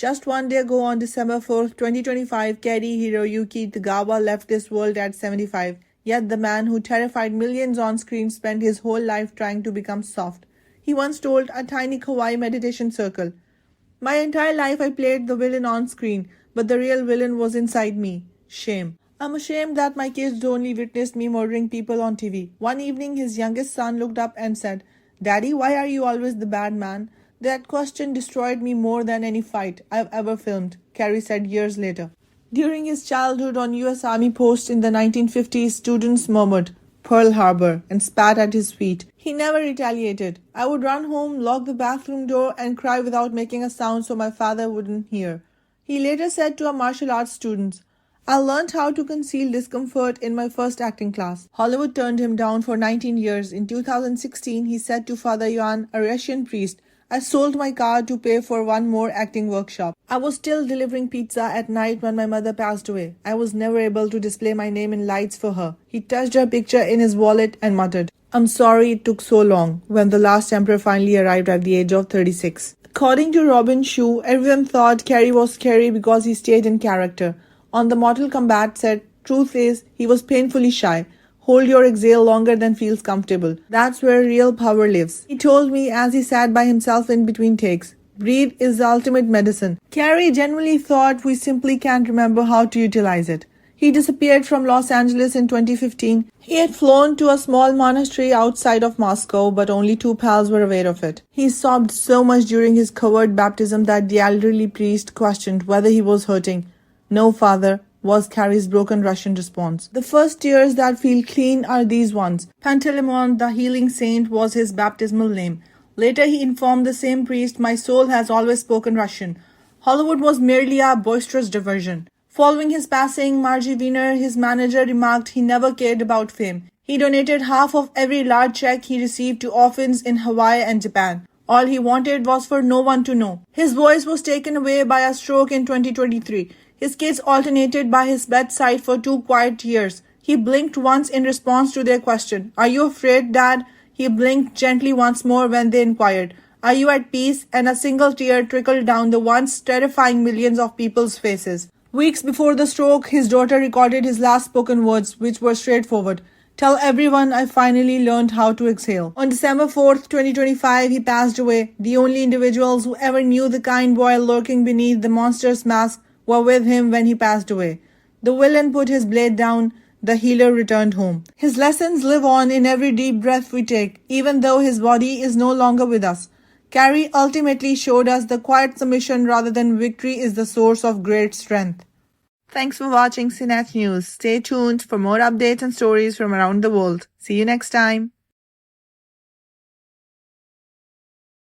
Just one day ago on December 4th, 2025, Cary-Hiroyuki Tagawa left this world at 75. Yet the man who terrified millions on screen spent his whole life trying to become soft. He once told a tiny kawaii meditation circle, "My entire life I played the villain on screen, but the real villain was inside me. Shame. I'm ashamed that my kids only witnessed me murdering people on TV." One evening, his youngest son looked up and said, "Daddy, why are you always the bad man?" "That question destroyed me more than any fight I've ever filmed," Cary said years later. During his childhood on US Army posts in the 1950s, students murmured, "Pearl Harbor," and spat at his feet. He never retaliated. "I would run home, lock the bathroom door, and cry without making a sound so my father wouldn't hear." He later said to a martial arts student, "I learned how to conceal discomfort in my first acting class." Hollywood turned him down for 19 years. In 2016, he said to Father Yuan, a Russian priest, "I sold my car to pay for one more acting workshop. I was still delivering pizza at night when my mother passed away. I was never able to display my name in lights for her." He touched her picture in his wallet and muttered, "I'm sorry it took so long," when the last emperor finally arrived at the age of 36. According to Robin Shu, everyone thought Cary was scary because he stayed in character. On the Mortal Kombat said, "Truth is, he was painfully shy. Hold your exhale longer than feels comfortable. That's where real power lives." He told me as he sat by himself in between takes, "Breathe is the ultimate medicine." Cary genuinely thought we simply can't remember how to utilize it. He disappeared from Los Angeles in 2015. He had flown to a small monastery outside of Moscow, but only 2 pals were aware of it. He sobbed so much during his covered baptism that the elderly priest questioned whether he was hurting. "No, father," was Cary's broken Russian response. The first tears that feel clean are these ones. Panteleimon, the healing saint, was his baptismal name. Later he informed the same priest, "My soul has always spoken Russian. Hollywood was merely a boisterous diversion." Following his passing, Margie Wiener, his manager, remarked he never cared about fame. He donated half of every large check he received to orphans in Hawaii and Japan. All he wanted was for no one to know. His voice was taken away by a stroke in 2023. His kids alternated by his bedside for 2 quiet years. He blinked once in response to their question, "Are you afraid, Dad?" He blinked gently once more when they inquired, "Are you at peace?" And a single tear trickled down the once terrifying millions of people's faces. Weeks before the stroke, his daughter recorded his last spoken words, which were straightforward. "Tell everyone I finally learned how to exhale." On December 4th, 2025, he passed away. The only individuals who ever knew the kind boy lurking beneath the monster's mask were with him when he passed away. The villain put his blade down. The healer returned home. His lessons live on in every deep breath we take, even though his body is no longer with us. Cary ultimately showed us the quiet submission rather than victory is the source of great strength. Thanks for watching CNET News. Stay tuned for more updates and stories from around the world. See you next time.